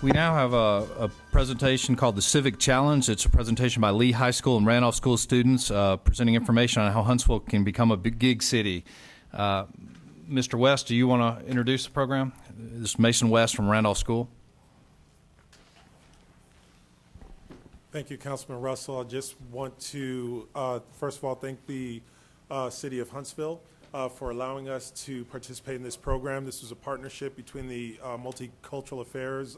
We now have a presentation called the Civic Challenge. It's a presentation by Lee High School and Randolph School students presenting information on how Huntsville can become a big gig city. Mr. West, do you want to introduce the program? This is Mason West from Randolph School. Thank you, Councilman Russell. I just want to, first of all, thank the City of Huntsville for allowing us to participate in this program. This was a partnership between the Multicultural Affairs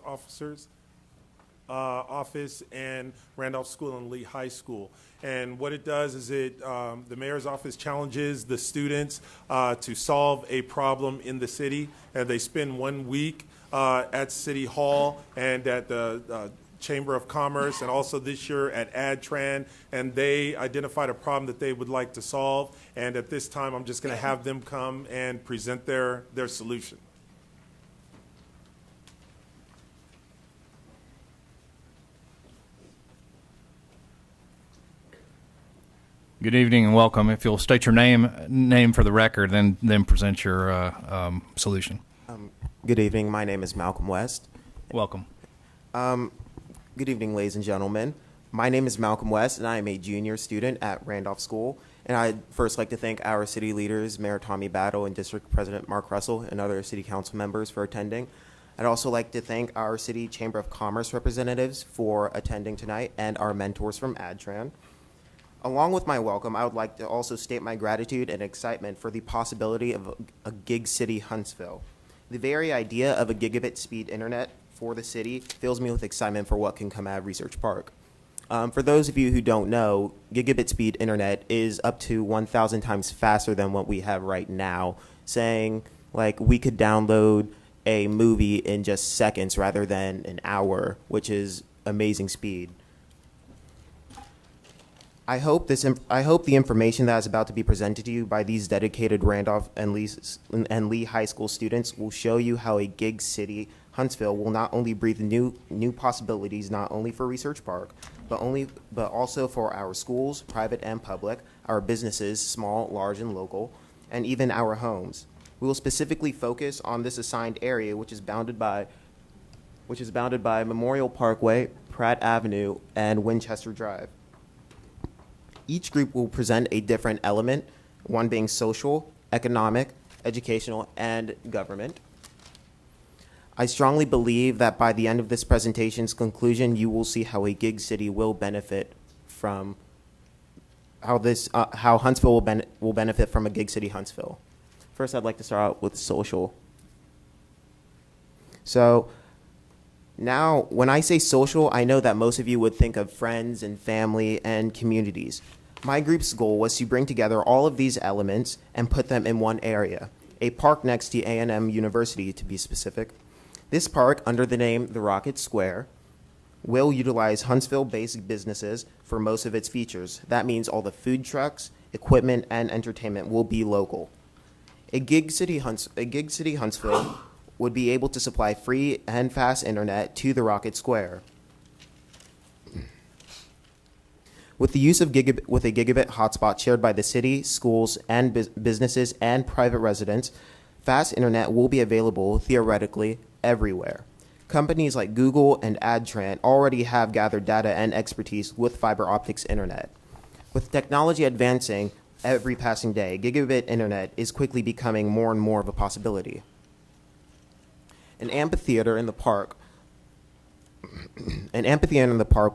Office and Randolph School and Lee High School. And what it does is the mayor's office challenges the students to solve a problem in the city. And they spend 1 week at City Hall and at the Chamber of Commerce, and also this year at AdTran, and they identified a problem that they would like to solve. And at this time, I'm just going to have them come and present their solution. Good evening and welcome. If you'll state your name for the record, then present your solution. Good evening. My name is Malcolm West. Welcome. Good evening, ladies and gentlemen. My name is Malcolm West, and I am a junior student at Randolph School. And I'd first like to thank our city leaders, Mayor Tommy Battle and District President Mark Russell, and other city council members for attending. I'd also like to thank our city Chamber of Commerce representatives for attending tonight and our mentors from AdTran. Along with my welcome, I would like to also state my gratitude and excitement for the possibility of a gig city Huntsville. The very idea of a gigabit speed internet for the city fills me with excitement for what can come out of Research Park. For those of you who don't know, gigabit speed internet is up to 1,000 times faster than what we have right now, saying like we could download a movie in just seconds rather than an hour, which is amazing speed. I hope the information that is about to be presented to you by these dedicated Randolph and Lee High School students will show you how a gig city Huntsville will not only breathe new possibilities, not only for Research Park, but also for our schools, private and public, our businesses, small, large, and local, and even our homes. We will specifically focus on this assigned area, which is bounded by Memorial Parkway, Pratt Avenue, and Winchester Drive. Each group will present a different element, one being social, economic, educational, and government. I strongly believe that by the end of this presentation's conclusion, you will see how a gig city will benefit from how Huntsville will benefit from a gig city Huntsville. First, I'd like to start out with social. So now, when I say social, I know that most of you would think of friends and family and communities. My group's goal was to bring together all of these elements and put them in one area, a park next to A&M University to be specific. This park, under the name the Rocket Square, will utilize Huntsville-based businesses for most of its features. That means all the food trucks, equipment, and entertainment will be local. A gig city Huntsville would be able to supply free and fast internet to the Rocket Square. With the use of a gigabit hotspot shared by the city, schools, and businesses and private residents, fast internet will be available theoretically everywhere. Companies like Google and AdTran already have gathered data and expertise with fiber optics internet. With technology advancing every passing day, gigabit internet is quickly becoming more and more of a possibility. An amphitheater in the park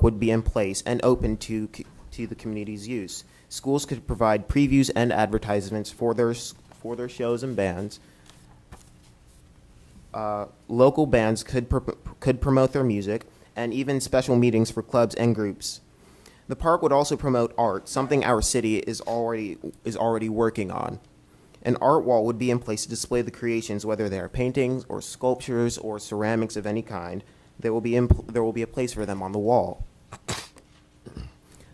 would be in place and open to the community's use. Schools could provide previews and advertisements for their shows and bands. Local bands could promote their music, and even special meetings for clubs and groups. The park would also promote art, something our city is already working on. An art wall would be in place to display the creations, whether they are paintings or sculptures or ceramics of any kind. There will be a place for them on the wall.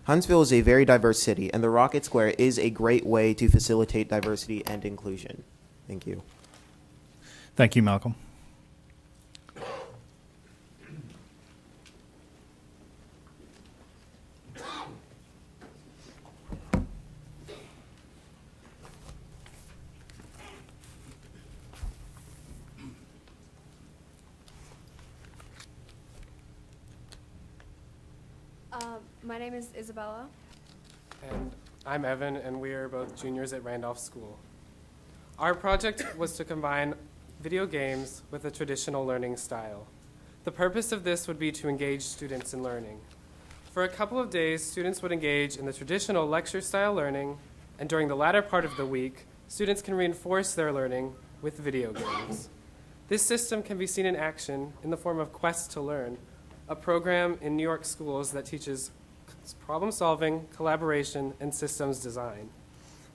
Huntsville is a very diverse city, and the Rocket Square is a great way to facilitate diversity and inclusion. Thank you. Thank you, Malcolm. My name is Isabella. And I'm Evan, and we are both juniors at Randolph School. Our project was to combine video games with a traditional learning style. The purpose of this would be to engage students in learning. For a couple of days, students would engage in the traditional lecture-style learning, and during the latter part of the week, students can reinforce their learning with video games. This system can be seen in action in the form of Quest to Learn, a program in New York schools that teaches problem-solving, collaboration, and systems design.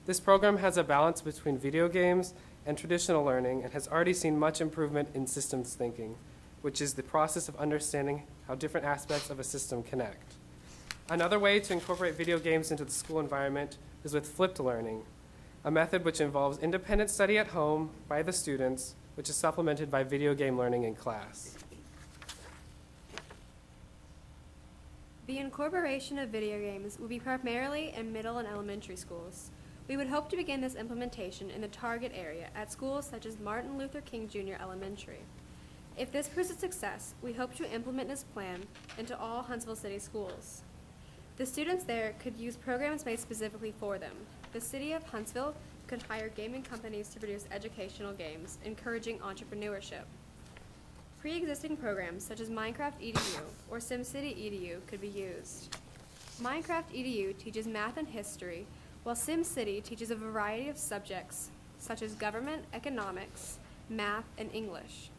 This program has a balance between video games and traditional learning and has already seen much improvement in systems thinking, which is the process of understanding how different aspects of a system connect. Another way to incorporate video games into the school environment is with flipped learning, a method which involves independent study at home by the students, which is supplemented by video game learning in class. The incorporation of video games will be primarily in middle and elementary schools. We would hope to begin this implementation in the target area at schools such as Martin Luther King Jr. Elementary. If this proves a success, we hope to implement this plan into all Huntsville City schools. The students there could use programs made specifically for them. The city of Huntsville could hire gaming companies to produce educational games, encouraging entrepreneurship. Pre-existing programs such as Minecraft EDU or SimCity EDU could be used. Minecraft EDU teaches math and history, while SimCity teaches a variety of subjects such as government, economics, math, and English.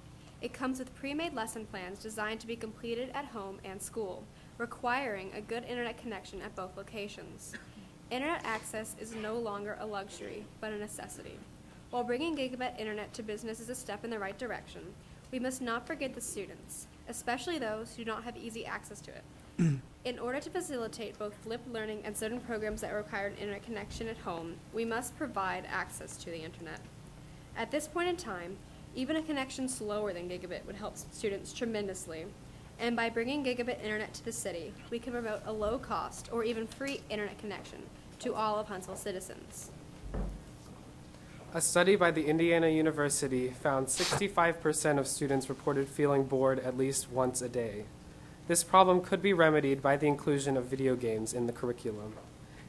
It comes with pre-made lesson plans designed to be completed at home and school, requiring a good internet connection at both locations. Internet access is no longer a luxury, but a necessity. While bringing gigabit internet to business is a step in the right direction, we must not forget the students, especially those who do not have easy access to it. In order to facilitate both flipped learning and certain programs that require an internet connection at home, we must provide access to the internet. At this point in time, even a connection slower than gigabit would help students tremendously. And by bringing gigabit internet to the city, we can promote a low-cost or even free internet connection to all of Huntsville citizens. A study by the Indiana University found 65% of students reported feeling bored at least once a day. This problem could be remedied by the inclusion of video games in the curriculum.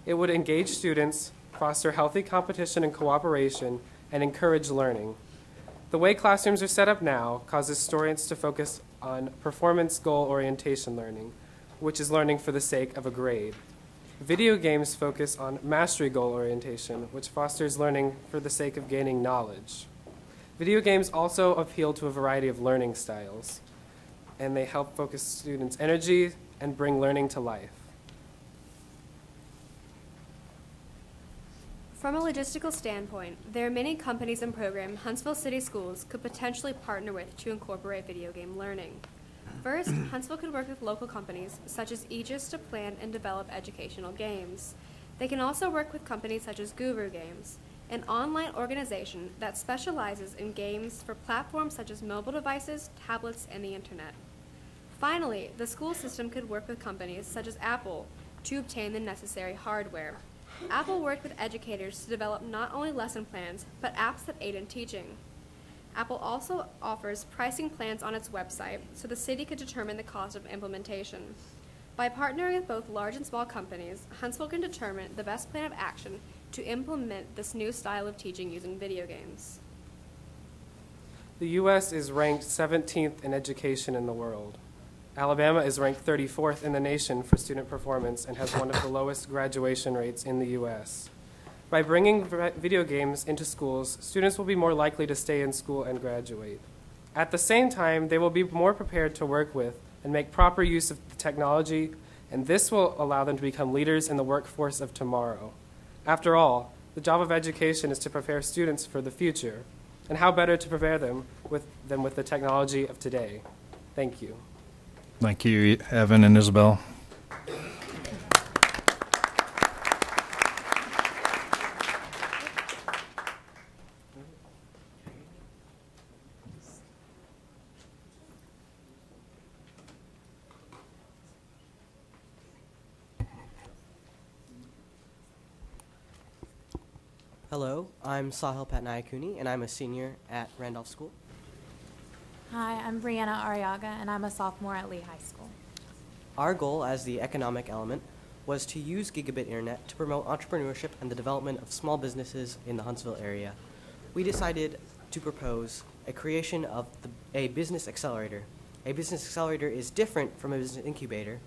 It would engage students, foster healthy competition and cooperation, and encourage learning. The way classrooms are set up now causes students to focus on performance goal orientation learning, which is learning for the sake of a grade. Video games focus on mastery goal orientation, which fosters learning for the sake of gaining knowledge. Video games also appeal to a variety of learning styles, and they help focus students' energy and bring learning to life. From a logistical standpoint, there are many companies and programs Huntsville City Schools could potentially partner with to incorporate video game learning. First, Huntsville could work with local companies such as Aegis to plan and develop educational games. They can also work with companies such as Guru Games, an online organization that specializes in games for platforms such as mobile devices, tablets, and the internet. Finally, the school system could work with companies such as Apple to obtain the necessary hardware. Apple worked with educators to develop not only lesson plans, but apps that aid in teaching. Apple also offers pricing plans on its website so the city could determine the cost of implementation. By partnering with both large and small companies, Huntsville can determine the best plan of action to implement this new style of teaching using video games. The U.S. is ranked 17th in education in the world. Alabama is ranked 34th in the nation for student performance and has one of the lowest graduation rates in the U.S. By bringing video games into schools, students will be more likely to stay in school and graduate. At the same time, they will be more prepared to work with and make proper use of the technology, and this will allow them to become leaders in the workforce of tomorrow. After all, the job of education is to prepare students for the future, and how better to prepare them than with the technology of today. Thank you. Thank you, Evan and Isabel. Hello, I'm Sahil Patnayakuni, and I'm a senior at Randolph School. Hi, I'm Brianna Arriaga, and I'm a sophomore at Lee High School. Our goal as the economic element was to use gigabit internet to promote entrepreneurship and the development of small businesses in the Huntsville area. We decided to propose a creation of a business accelerator. A business accelerator is different from a business incubator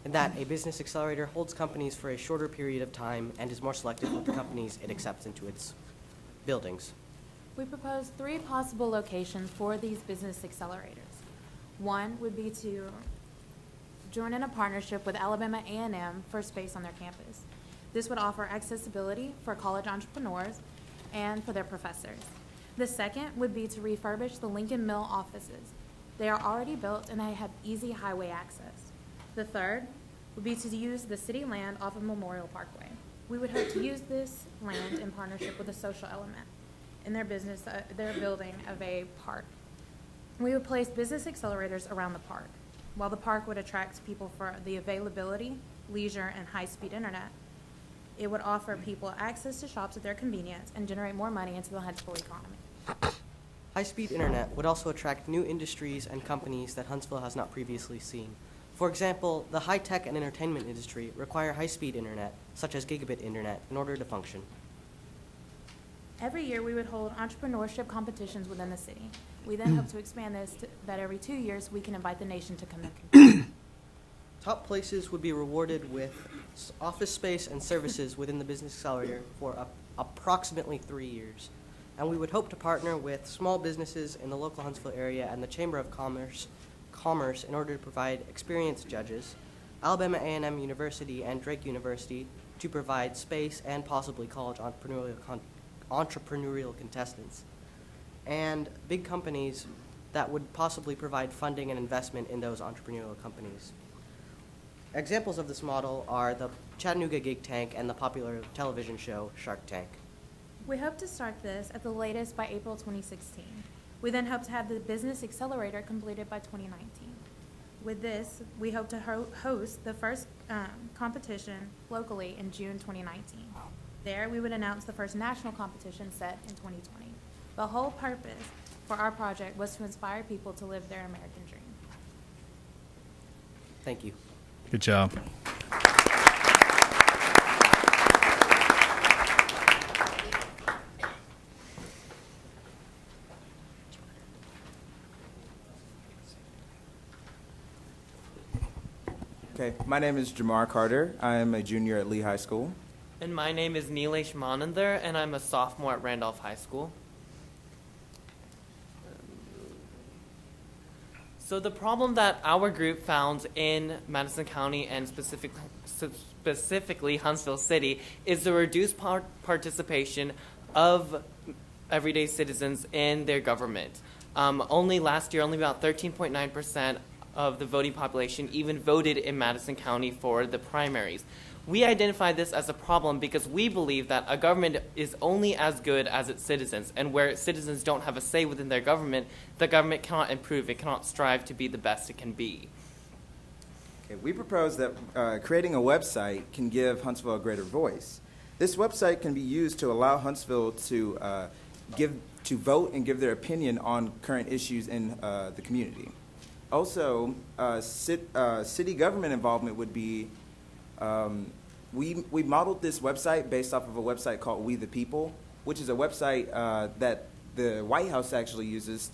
in that a business accelerator holds companies for a shorter period of time and is more selective with the companies it accepts into its buildings. We propose 3 possible locations for these business accelerators. One would be to join in a partnership with Alabama A&M for space on their campus. This would offer accessibility for college entrepreneurs and for their professors. The second would be to refurbish the Lincoln Mill offices. They are already built and they have easy highway access. The third would be to use the city land off of Memorial Parkway. We would hope to use this land in partnership with a social element in their business, their building of a park. We would place business accelerators around the park. While the park would attract people for the availability, leisure, and high-speed internet, it would offer people access to shops at their convenience and generate more money into the Huntsville economy. High-speed internet would also attract new industries and companies that Huntsville has not previously seen. For example, the high-tech and entertainment industry require high-speed internet, such as gigabit internet, in order to function. Every year, we would hold entrepreneurship competitions within the city. We then hope to expand this to that every 2 years, we can invite the nation to come and compete. Top places would be rewarded with office space and services within the business accelerator for approximately 3 years. And we would hope to partner with small businesses in the local Huntsville area and the Chamber of Commerce in order to provide experienced judges, Alabama A&M University and Drake University to provide space and possibly college entrepreneurial contestants, and big companies that would possibly provide funding and investment in those entrepreneurial companies. Examples of this model are the Chattanooga Gig Tank and the popular television show Shark Tank. We hope to start this at the latest by April 2016. We then hope to have the business accelerator completed by 2019. With this, we hope to host the first competition locally in June 2019. There, we would announce the first national competition set in 2020. The whole purpose for our project was to inspire people to live their American dream. Thank you. Good job. Okay, my name is Jamar Carter. I am a junior at Lee High School. And my name is Nilesh Manandar, and I'm a sophomore at Randolph High School. So the problem that our group found in Madison County and specifically Huntsville City is the reduced participation of everyday citizens in their government. Only last year, only about 13.9% of the voting population even voted in Madison County for the primaries. We identify this as a problem because we believe that a government is only as good as its citizens, and where citizens don't have a say within their government, the government cannot improve, it cannot strive to be the best it can be. Okay, we propose that creating a website can give Huntsville a greater voice. This website can be used to allow Huntsville to vote and give their opinion on current issues in the community. Also, city government involvement would be, we modeled this website based off of a website called We the People, which is a website that the White House actually uses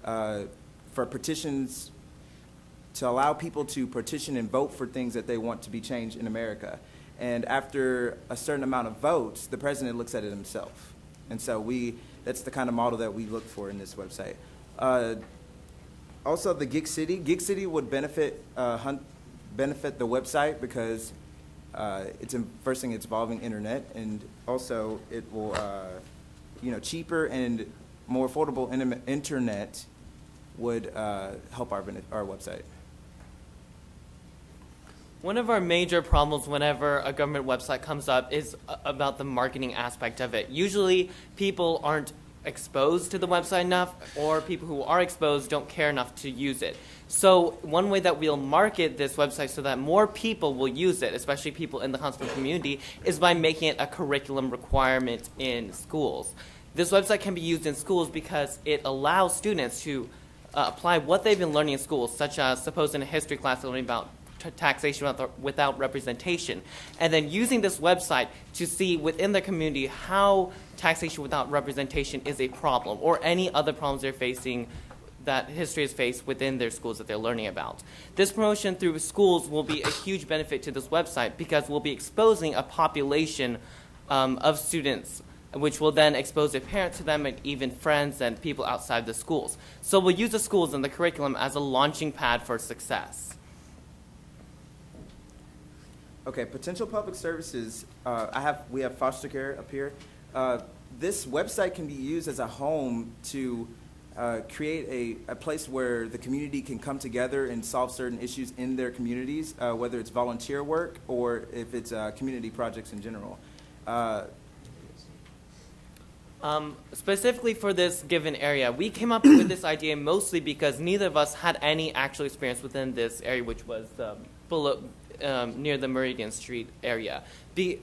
for petitions, to allow people to petition and vote for things that they want to be changed in America. And after a certain amount of votes, the president looks at it himself. And so that's the kind of model that we look for in this website. Also, the Gig City would benefit the website because first thing, it's involving internet, and also it will, cheaper and more affordable internet would help our website. One of our major problems whenever a government website comes up is about the marketing aspect of it. Usually, people aren't exposed to the website enough, or people who are exposed don't care enough to use it. So one way that we'll market this website so that more people will use it, especially people in the Huntsville community, is by making it a curriculum requirement in schools. This website can be used in schools because it allows students to apply what they've been learning in schools, such as, suppose in a history class they're learning about taxation without representation, and then using this website to see within the community how taxation without representation is a problem, or any other problems they're facing that history has faced within their schools that they're learning about. This promotion through schools will be a huge benefit to this website because we'll be exposing a population of students, which will then expose their parents to them and even friends and people outside the schools. So we'll use the schools and the curriculum as a launching pad for success. Okay, potential public services. We have foster care up here. This website can be used as a home to create a place where the community can come together and solve certain issues in their communities, whether it's volunteer work or if it's community projects in general. Specifically for this given area, we came up with this idea mostly because neither of us had any actual experience within this area, which was near the Meridian Street area.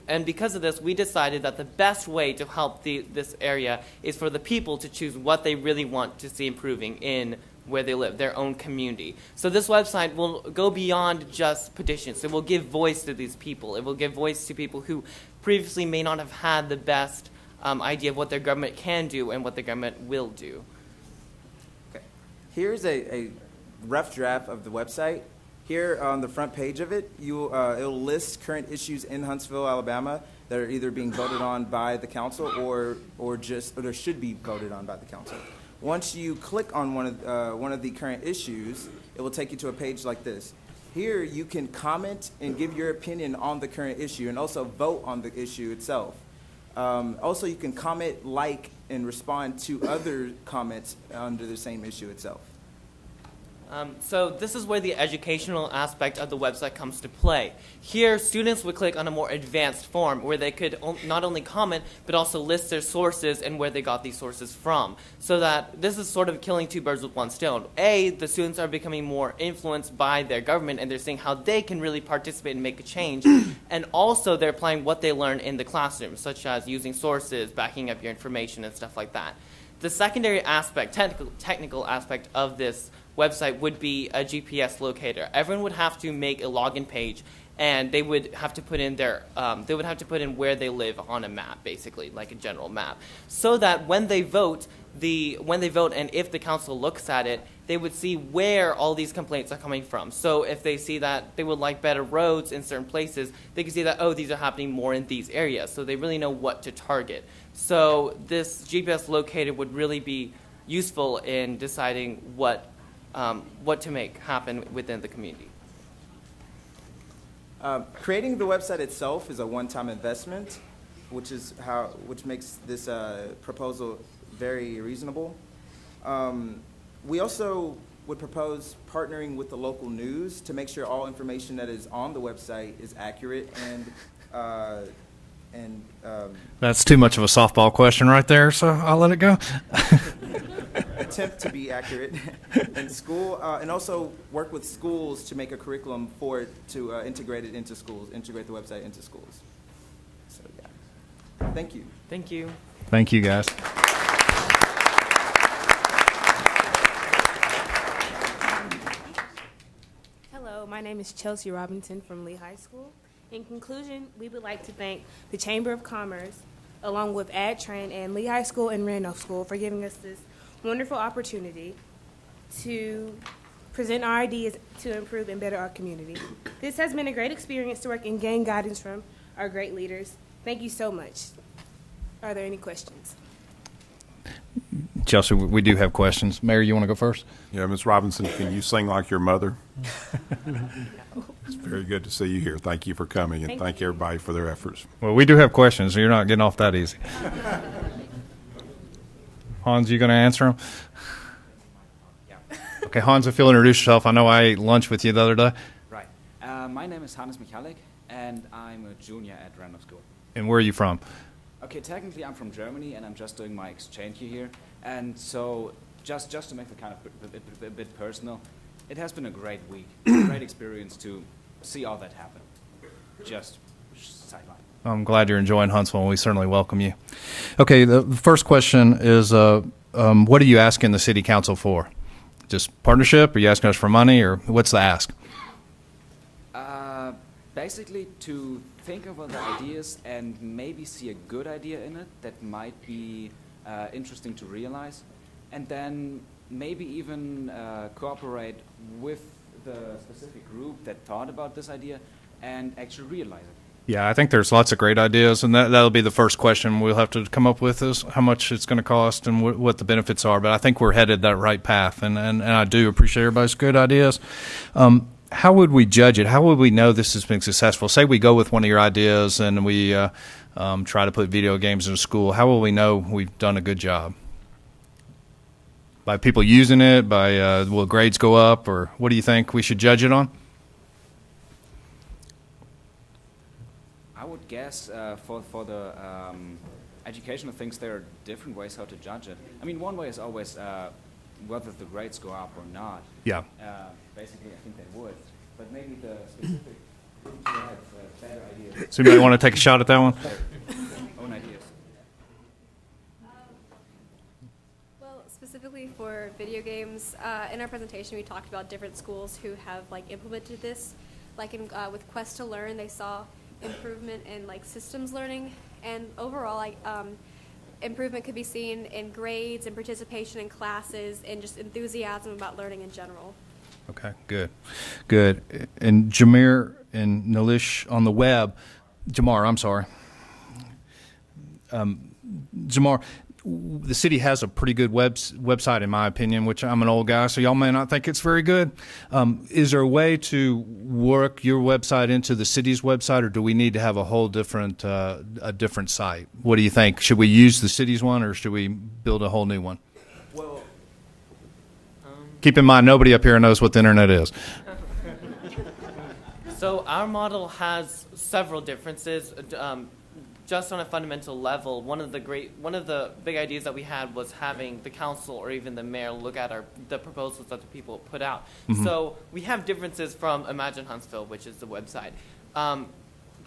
And because of this, we decided that the best way to help this area is for the people to choose what they really want to see improving in where they live, their own community. So this website will go beyond just petitions. It will give voice to these people. It will give voice to people who previously may not have had the best idea of what their government can do and what their government will do. Okay. Here's a rough draft of the website. Here on the front page of it, it'll list current issues in Huntsville, Alabama that are either being voted on by the council or should be voted on by the council. Once you click on one of the current issues, it will take you to a page like this. Here you can comment and give your opinion on the current issue and also vote on the issue itself. Also, you can comment, like, and respond to other comments under the same issue itself. So this is where the educational aspect of the website comes to play. Here, students would click on a more advanced form where they could not only comment, but also list their sources and where they got these sources from. So that this is sort of killing two birds with one stone. The students are becoming more influenced by their government and they're seeing how they can really participate and make a change. And also they're applying what they learn in the classroom, such as using sources, backing up your information, and stuff like that. The secondary aspect, technical aspect of this website would be a GPS locator. Everyone would have to make a login page, and they would have to put in where they live on a map, basically, like a general map, so that when they vote, and if the council looks at it, they would see where all these complaints are coming from. So if they see that they would like better roads in certain places, they can see that, these are happening more in these areas. So they really know what to target. So this GPS locator would really be useful in deciding what to make happen within the community. Creating the website itself is a one-time investment, which makes this proposal very reasonable. We also would propose partnering with the local news to make sure all information that is on the website is accurate and That's too much of a softball question right there, so I'll let it go. attempt to be accurate in school, and also work with schools to make a curriculum for it to integrate it into schools, integrate the website into schools. So yeah, thank you. Thank you. Thank you, guys. Hello, my name is Chelsea Robinson from Lee High School. In conclusion, we would like to thank the Chamber of Commerce, along with AdTran and Lee High School and Randolph School for giving us this wonderful opportunity to present our ideas to improve and better our community. This has been a great experience to work and gain guidance from our great leaders. Thank you so much. Are there any questions? Chelsea, we do have questions. Mayor, you want to go first? Yeah, Ms. Robinson, can you sing like your mother? It's very good to see you here. Thank you for coming, and thank everybody for their efforts. Well, we do have questions, so you're not getting off that easy. Hans, you going to answer them? Yeah. Okay, Hans, if you'll introduce yourself. I know I ate lunch with you the other day. Right. My name is Hannes Michalik, and I'm a junior at Randolph School. And where are you from? Okay, technically I'm from Germany, and I'm just doing my exchange year here. And so just to make it kind of a bit personal, it has been a great week, a great experience to see all that happen. Just sideline. I'm glad you're enjoying Huntsville, and we certainly welcome you. Okay, the first question is, what are you asking the city council for? Just partnership? Are you asking us for money, or what's the ask? basically to think of other ideas and maybe see a good idea in it that might be interesting to realize, and then maybe even cooperate with the specific group that thought about this idea and actually realize it. Yeah, I think there's lots of great ideas, and that'll be the first question we'll have to come up with is how much it's going to cost and what the benefits are. But I think we're headed that right path, and I do appreciate everybody's good ideas. How would we judge it? How would we know this has been successful? Say we go with one of your ideas and we try to put video games in a school. How will we know we've done a good job? By people using it? By will grades go up? Or what do you think we should judge it on? I would guess for the educational things, there are different ways how to judge it. I mean, one way is always whether the grades go up or not. Yeah. Basically, I think they would. But maybe the specific groups who have better ideas. So anybody want to take a shot at that one? Own ideas. Well, specifically for video games, in our presentation we talked about different schools who have implemented this. Like with Quest to Learn, they saw improvement in systems learning, and overall improvement could be seen in grades and participation in classes and just enthusiasm about learning in general. Okay, good. And Jamar and Nalish on the web, Jamar, I'm sorry. Jamar, the city has a pretty good website, in my opinion, which I'm an old guy, so y'all may not think it's very good. Is there a way to work your website into the city's website, or do we need to have a whole different site? What do you think? Should we use the city's one, or should we build a whole new one? Well, Keep in mind, nobody up here knows what the internet is. So our model has several differences. Just on a fundamental level, one of the big ideas that we had was having the council or even the mayor look at the proposals that the people put out. Mm-hmm. So we have differences from Imagine Huntsville, which is the website.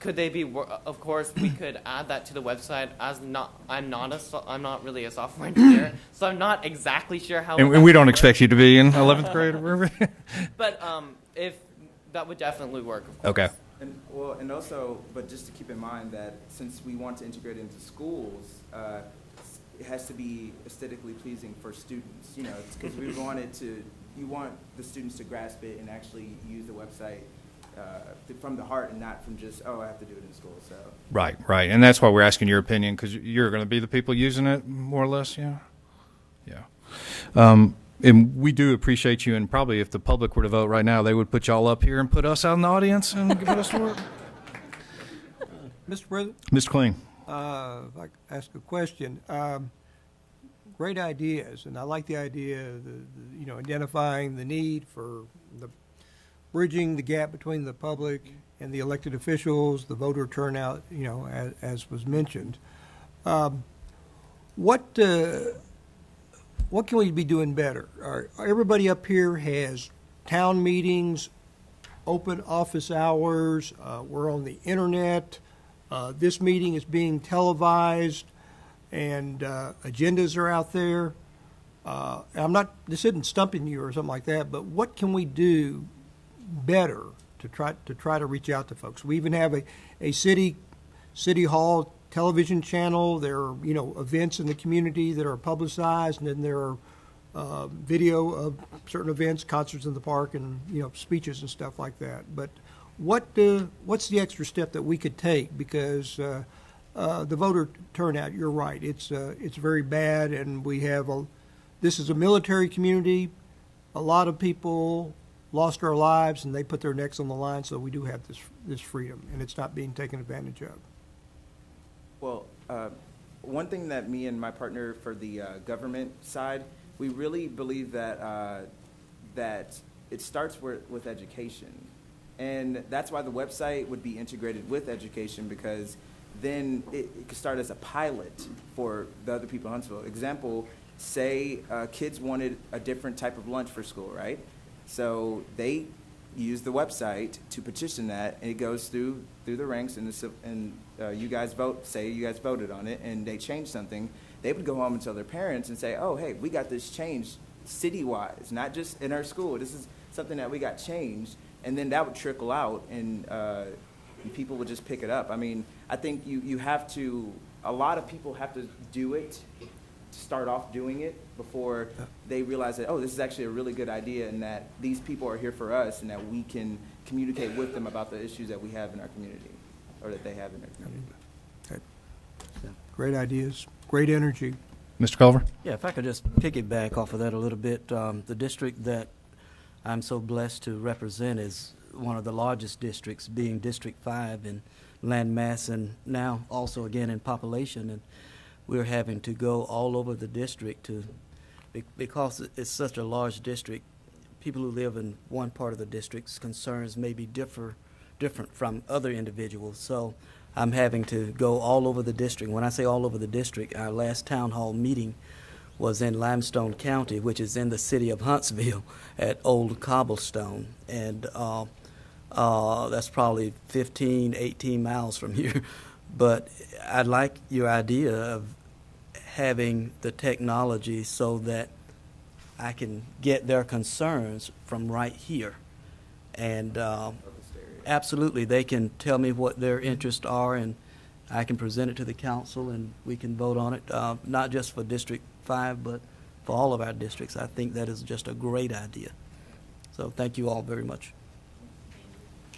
Could they be? Of course, we could add that to the website. I'm not really a software engineer, so I'm not exactly sure how. And we don't expect you to be in 11th grade or wherever. But if that would definitely work. Of course. Okay. And also, but just to keep in mind that since we want to integrate it into schools, it has to be aesthetically pleasing for students. You know, it's because you want the students to grasp it and actually use the website from the heart and not from just, I have to do it in school. So. Right. And that's why we're asking your opinion, because you're going to be the people using it, more or less, yeah? Yeah. And we do appreciate you, and probably if the public were to vote right now, they would put y'all up here and put us out in the audience and give us work. Mr. President? Mr. Kling. I'd like to ask a question. Great ideas, and I like the idea of identifying the need for bridging the gap between the public and the elected officials, the voter turnout, as was mentioned. What can we be doing better? Everybody up here has town meetings, open office hours. We're on the internet. This meeting is being televised, and agendas are out there. This isn't stumping you or something like that, but what can we do better to try to reach out to folks? We even have a city hall television channel. There are events in the community that are publicized, and then there are video of certain events, concerts in the park, and speeches and stuff like that. But what's the extra step that we could take, because the voter turnout, you're right, it's very bad, and this is a military community. A lot of people lost our lives, and they put their necks on the line, so we do have this freedom, and it's not being taken advantage of. Well, one thing that me and my partner for the government side, we really believe that it starts with education. And that's why the website would be integrated with education, because then it could start as a pilot for the other people in Huntsville. Example, say kids wanted a different type of lunch for school, right? So they use the website to petition that, and it goes through the ranks, and you guys vote. Say you guys voted on it, and they change something. They would go home and tell their parents and say, "Oh, hey, we got this changed city-wise, not just in our school. This is something that we got changed," and then that would trickle out, and and people would just pick it up. I mean, I think you have to, a lot of people have to do it, start off doing it before they realize that, oh, this is actually a really good idea, and that these people are here for us, and that we can communicate with them about the issues that we have in our community, or that they have in their community. Great ideas, great energy. Mr. Culver? Yeah, if I could just piggyback off of that a little bit. The district that I'm so blessed to represent is one of the largest districts, being District 5 in land mass and now also again in population. And we're having to go all over the district because it's such a large district. People who live in one part of the district's concerns may be different from other individuals. So I'm having to go all over the district. When I say all over the district, our last town hall meeting was in Limestone County, which is in the city of Huntsville at Old Cobblestone. And that's probably 15, 18 miles from here. But I like your idea of having the technology so that I can get their concerns from right here. And absolutely, they can tell me what their interests are, and I can present it to the council, and we can vote on it, not just for District 5, but for all of our districts. I think that is just a great idea. So thank you all very much.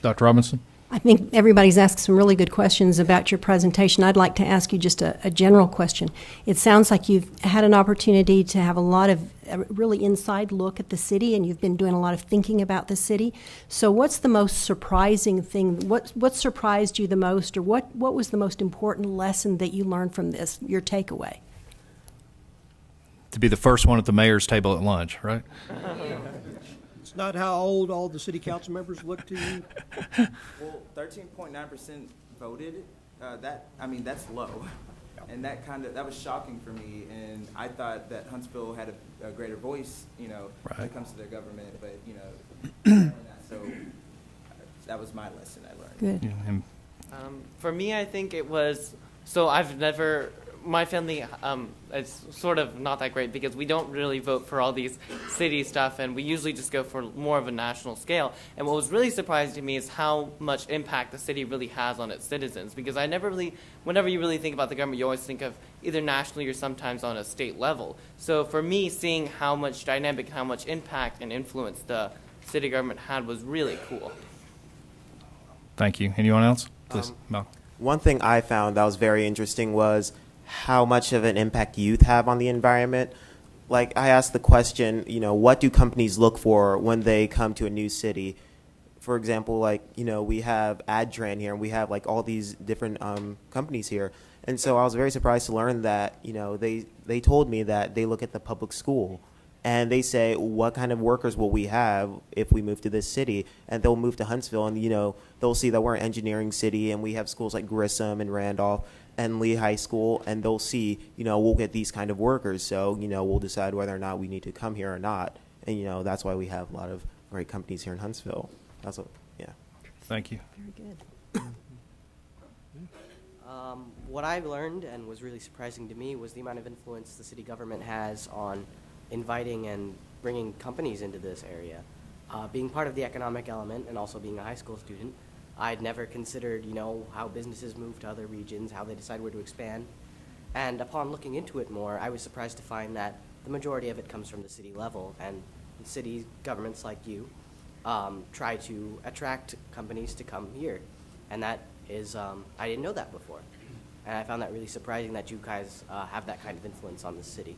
Dr. Robinson? I think everybody's asked some really good questions about your presentation. I'd like to ask you just a general question. It sounds like you've had an opportunity to have a really inside look at the city, and you've been doing a lot of thinking about the city. So what's the most surprising thing? What surprised you the most, or what was the most important lesson that you learned from this, your takeaway? To be the first one at the mayor's table at lunch, right? It's not how old all the city council members look to you. Well, 13.9% voted. That's low, and that was shocking for me. And I thought that Huntsville had a greater voice, when it comes to their government. But so that was my lesson I learned. Good. Yeah, For me, I think it was, my family, it's sort of not that great because we don't really vote for all these city stuff, and we usually just go for more of a national scale. And what was really surprising to me is how much impact the city really has on its citizens, because whenever you really think about the government, you always think of either nationally or sometimes on a state level. So for me, seeing how much dynamic, how much impact and influence the city government had was really cool. Thank you. Anyone else? Please, Malcolm. One thing I found that was very interesting was how much of an impact youth have on the environment. Like, I asked the question, what do companies look for when they come to a new city? For example, we have AdTran here, and we have all these different companies here. And so I was very surprised to learn that, they told me that they look at the public school and they say, what kind of workers will we have if we move to this city? And they'll move to Huntsville, and, they'll see that we're an engineering city, and we have schools like Grissom and Randolph and Lee High School, and they'll see, we'll get these kind of workers. So, we'll decide whether or not we need to come here or not. And, that's why we have a lot of great companies here in Huntsville. Yeah. Thank you. Very good. What I learned and was really surprising to me was the amount of influence the city government has on inviting and bringing companies into this area. Being part of the economic element and also being a high school student, I'd never considered, how businesses move to other regions, how they decide where to expand. And upon looking into it more, I was surprised to find that the majority of it comes from the city level, and city governments like you try to attract companies to come here. And that is, I didn't know that before. And I found that really surprising that you guys have that kind of influence on the city.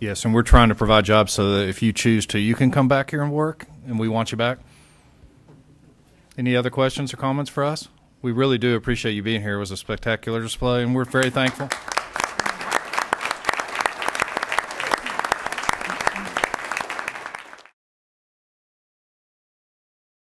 Yes, and we're trying to provide jobs so that if you choose to, you can come back here and work, and we want you back. Any other questions or comments for us? We really do appreciate you being here. It was a spectacular display, and we're very thankful.